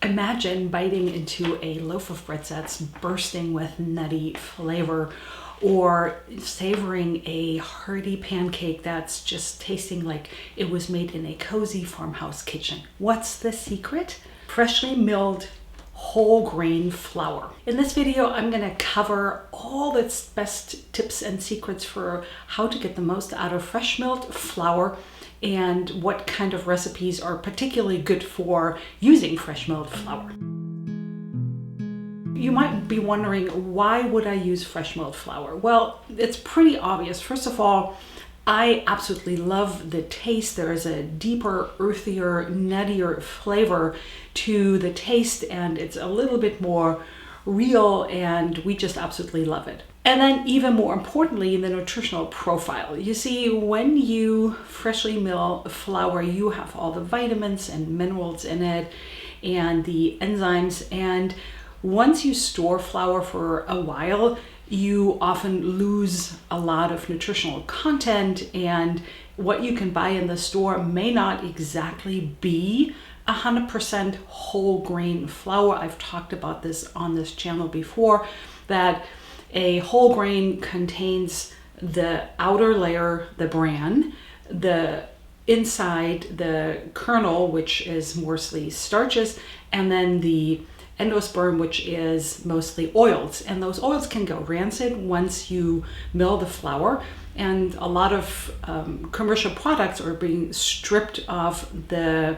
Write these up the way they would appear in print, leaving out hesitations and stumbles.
Imagine biting into a loaf of bread that's bursting with nutty flavor, or savoring a hearty pancake that's just tasting like it was made in a cozy farmhouse kitchen. What's the secret? Freshly milled whole grain flour. In this video, I'm going to cover all the best tips and secrets for how to get the most out of fresh milled flour and what kind of recipes are particularly good for using fresh milled flour. You might be wondering, why would I use fresh milled flour? Well, it's pretty obvious. First of all, I absolutely love the taste. There is a deeper, earthier, nuttier flavor to the taste, and it's a little bit more real, and we just absolutely love it. And then even more importantly, the nutritional profile. You see, when you freshly mill flour, you have all the vitamins and minerals in it and the enzymes. And once you store flour for a while, you often lose a lot of nutritional content, and what you can buy in the store may not exactly be 100% whole grain flour. I've talked about this on this channel before, that a whole grain contains the outer layer, the bran, the inside, the kernel, which is mostly starches, and then the endosperm, which is mostly oils. And those oils can go rancid once you mill the flour. And a lot of commercial products are being stripped of the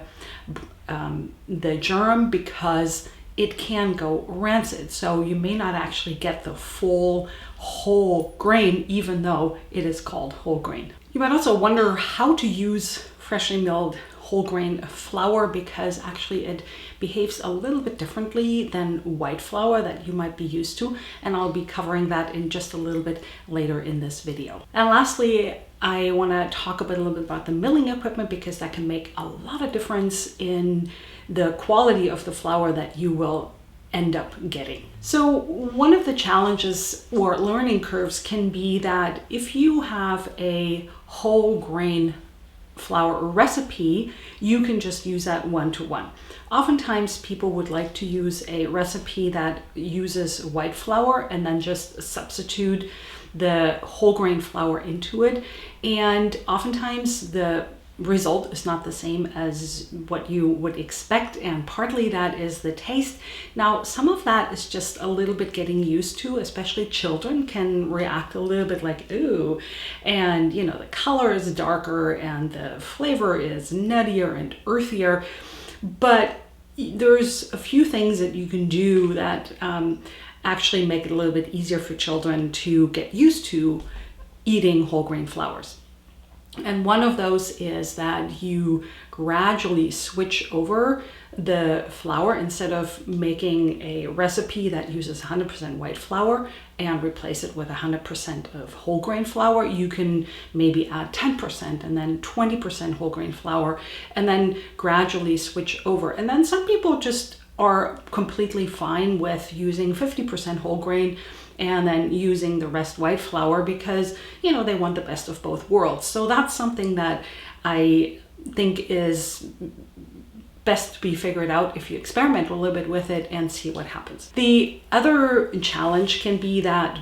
germ because it can go rancid. So you may not actually get the full whole grain, even though it is called whole grain. You might also wonder how to use freshly milled whole grain flour, because actually it behaves a little bit differently than white flour that you might be used to. And I'll be covering that in just a little bit later in this video. And lastly, I want to talk a little bit about the milling equipment, because that can make a lot of difference in the quality of the flour that you will end up getting. So one of the challenges or learning curves can be that if you have a whole grain flour recipe, you can just use that one-to-one. Oftentimes people would like to use a recipe that uses white flour and then just substitute the whole grain flour into it, and oftentimes the result is not the same as what you would expect, and partly that is the taste. Now, some of that is just a little bit getting used to, especially children can react a little bit like, ooh, and you know, the color is darker and the flavor is nuttier and earthier. But there's a few things that you can do that actually make it a little bit easier for children to get used to eating whole grain flours. And one of those is that you gradually switch over the flour. Instead of making a recipe that uses 100% white flour and replace it with 100% of whole grain flour, you can maybe add 10% and then 20% whole grain flour, and then gradually switch over. And then some people just are completely fine with using 50% whole grain and then using the rest white flour, because you know, they want the best of both worlds. So that's something that I think is best to be figured out if you experiment a little bit with it and see what happens. The other challenge can be that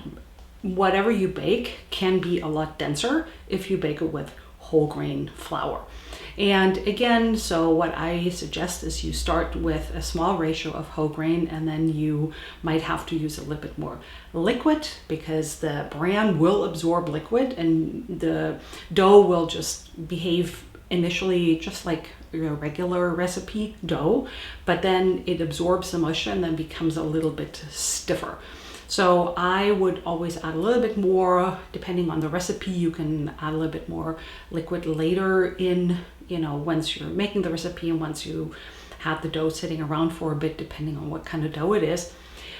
whatever you bake can be a lot denser if you bake it with whole grain flour. And again, so what I suggest is you start with a small ratio of whole grain, and then you might have to use a little bit more liquid, because the bran will absorb liquid and the dough will just behave initially just like your regular recipe dough, but then it absorbs the moisture and then becomes a little bit stiffer. So I would always add a little bit more, depending on the recipe. You can add a little bit more liquid later in, you know, once you're making the recipe and once you have the dough sitting around for a bit, depending on what kind of dough it is.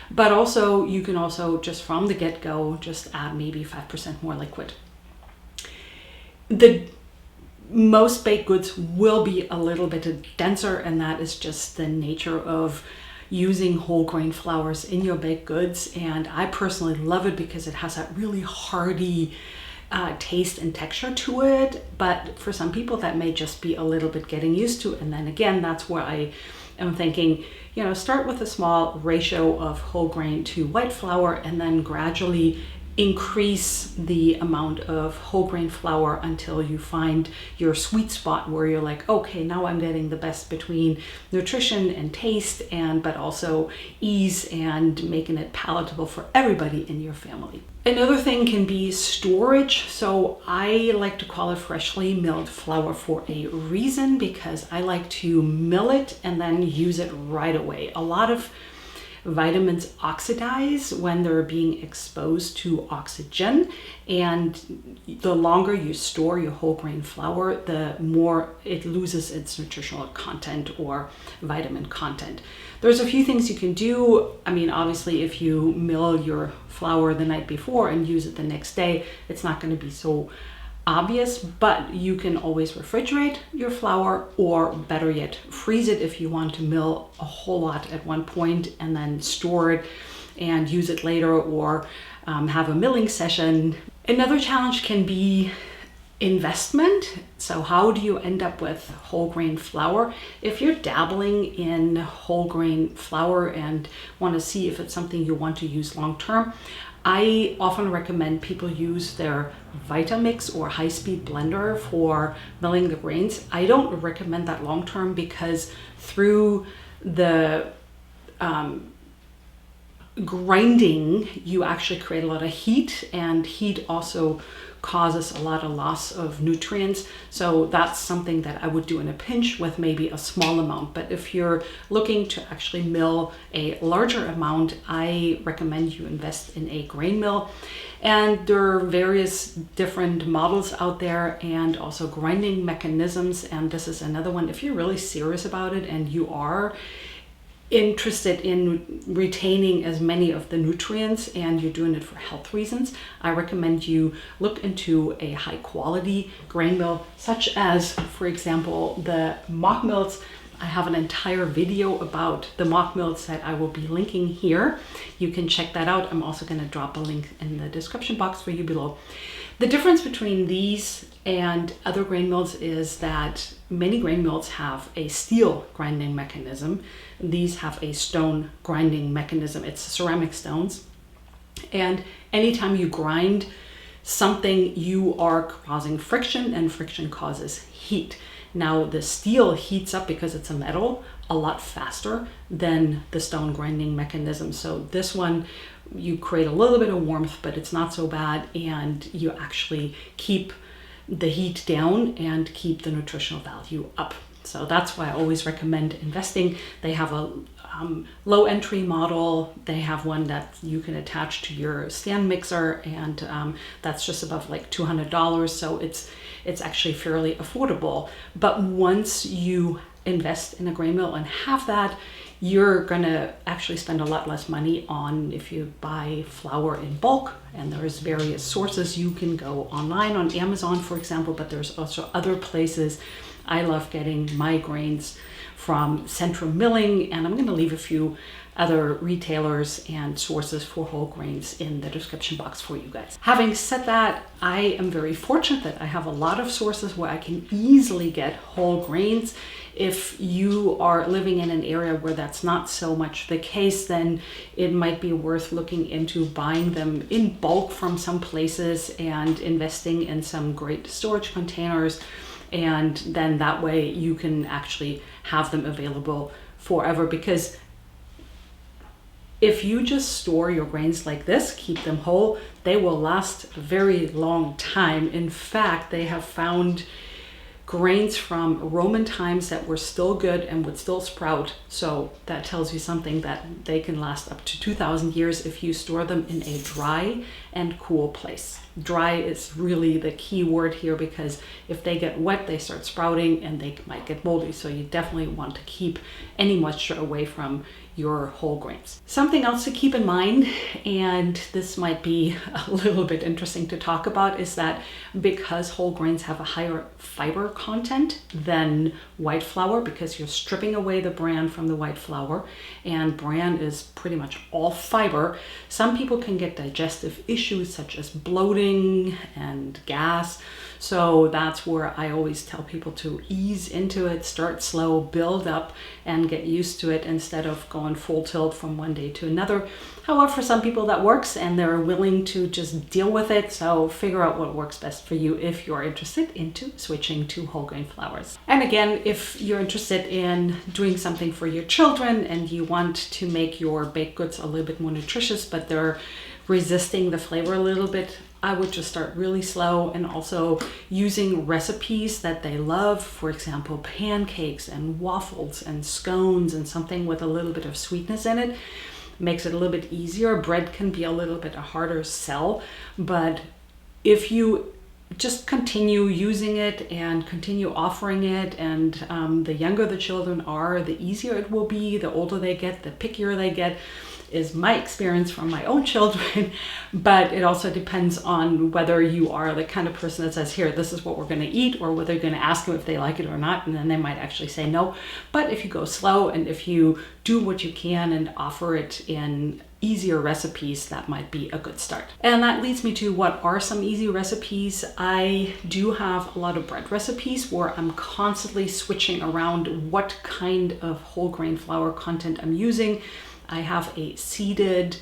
But also, you can also just from the get-go, just add maybe 5% more liquid. The most baked goods will be a little bit denser, and that is just the nature of using whole grain flours in your baked goods. And I personally love it because it has that really hearty taste and texture to it. But for some people that may just be a little bit getting used to. And then again, that's where I am thinking start with a small ratio of whole grain to white flour, and then gradually increase the amount of whole grain flour until you find your sweet spot where you're like, okay, now I'm getting the best between nutrition and taste, but also ease and making it palatable for everybody in your family. Another thing can be storage. So I like to call it freshly milled flour for a reason, because I like to mill it and then use it right away. A lot of vitamins oxidize when they're being exposed to oxygen, and the longer you store your whole grain flour, the more it loses its nutritional content or vitamin content. There's a few things you can do. I mean, obviously, if you mill your flour the night before and use it the next day, it's not going to be so obvious, but you can always refrigerate your flour, or better yet, freeze it if you want to mill a whole lot at one point and then store it and use it later, or have a milling session. Another challenge can be investment. So how do you end up with whole grain flour? If you're dabbling in whole grain flour and want to see if it's something you want to use long term, I often recommend people use their Vitamix or high-speed blender for milling the grains. I don't recommend that long term, because through the grinding, you actually create a lot of heat, and heat also causes a lot of loss of nutrients. So that's something that I would do in a pinch with maybe a small amount. But if you're looking to actually mill a larger amount, I recommend you invest in a grain mill. And there are various different models out there, and also grinding mechanisms. And this is another one. If you're really serious about it and you are interested in retaining as many of the nutrients and you're doing it for health reasons, I recommend you look into a high quality grain mill, such as, for example, the mock mills. I have an entire video about the mock mills that I will be linking here. You can check that out. I'm also going to drop a link in the description box for you below. The difference between these and other grain mills is that many grain mills have a steel grinding mechanism. These have a stone grinding mechanism. It's ceramic stones. And anytime you grind something, you are causing friction, and friction causes heat. Now, the steel heats up, because it's a metal, a lot faster than the stone grinding mechanism. So this one, you create a little bit of warmth, but it's not so bad, and you actually keep the heat down and keep the nutritional value up. So that's why I always recommend investing. They have a low entry model. They have one that you can attach to your stand mixer, and that's just above like $200. So it's actually fairly affordable. But once you invest in a grain mill and have that, you're gonna actually spend a lot less money on if you buy flour in bulk. And there's various sources. You can go online on Amazon, for example, but there's also other places. I love getting my grains from Central Milling, and I'm going to leave a few other retailers and sources for whole grains in the description box for you guys. Having said that, I am very fortunate that I have a lot of sources where I can easily get whole grains. If you are living in an area where that's not so much the case, then it might be worth looking into buying them in bulk from some places and investing in some great storage containers. And then that way you can actually have them available forever. Because if you just store your grains like this, keep them whole, they will last a very long time. In fact, they have found grains from Roman times that were still good and would still sprout. So that tells you something, that they can last up to 2,000 years if you store them in a dry and cool place. Dry is really the key word here, because if they get wet, they start sprouting and they might get moldy. So you definitely want to keep any moisture away from your whole grains. Something else to keep in mind, and this might be a little bit interesting to talk about, is that because whole grains have a higher fiber content than white flour because you're stripping away the bran from the white flour, and bran is pretty much all fiber. Some people can get digestive issues such as bloating and gas. So that's where I always tell people to ease into it, start slow, build up, and get used to it instead of going full tilt from one day to another. However, for some people that works and they're willing to just deal with it. So figure out what works best for you if you're interested into switching to whole grain flours. And again, if you're interested in doing something for your children and you want to make your baked goods a little bit more nutritious, but they're resisting the flavor a little bit, I would just start really slow and also using recipes that they love. For example, pancakes and waffles and scones and something with a little bit of sweetness in it. Makes it a little bit easier. Bread can be a little bit a harder sell, but if you just continue using it and continue offering it, and the younger the children are, the easier it will be. The older they get, the pickier they get, is my experience from my own children. But it also depends on whether you are the kind of person that says, here, this is what we're going to eat, or whether you're going to ask them if they like it or not, and then they might actually say no. But if you go slow and if you do what you can and offer it in easier recipes, that might be a good start. And that leads me to what are some easy recipes. I do have a lot of bread recipes where I'm constantly switching around what kind of whole grain flour content I'm using. I have a seeded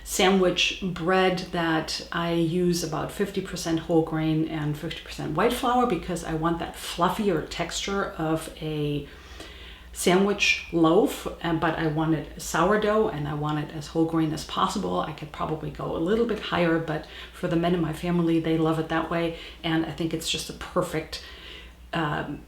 sandwich bread that I use about 50% whole grain and 50% white flour because I want that fluffier texture of a sandwich loaf, but I want it sourdough and I want it as whole grain as possible. I could probably go a little bit higher, but for the men in my family, they love it that way. And I think it's just a perfect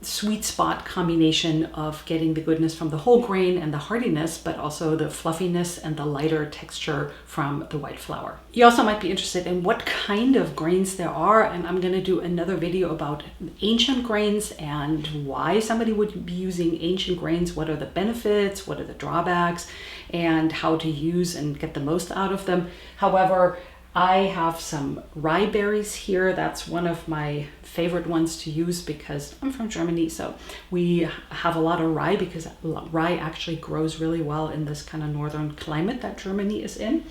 sweet spot combination of getting the goodness from the whole grain and the heartiness, but also the fluffiness and the lighter texture from the white flour. You also might be interested in what kind of grains there are, and I'm going to do another video about ancient grains and why somebody would be using ancient grains, what are the benefits, what are the drawbacks, and how to use and get the most out of them. However, I have some rye berries here. That's one of my favorite ones to use because I'm from Germany, so we have a lot of rye because rye actually grows really well in this kind of northern climate that Germany is in.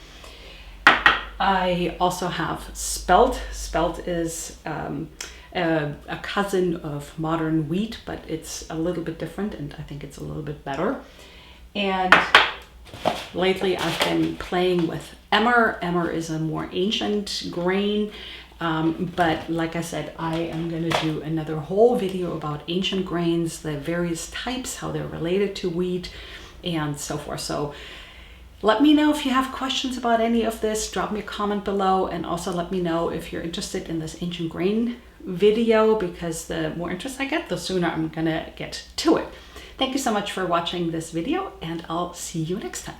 I also have spelt. Spelt is a cousin of modern wheat, but it's a little bit different and I think it's a little bit better. And lately I've been playing with emmer. Emmer is a more ancient grain, but like I said, I am going to do another whole video about ancient grains, the various types, how they're related to wheat and so forth. So let me know if you have questions about any of this. Drop me a comment below, and also let me know if you're interested in this ancient grain video, because the more interest I get, the sooner I'm gonna get to it. Thank you so much for watching this video, and I'll see you next time.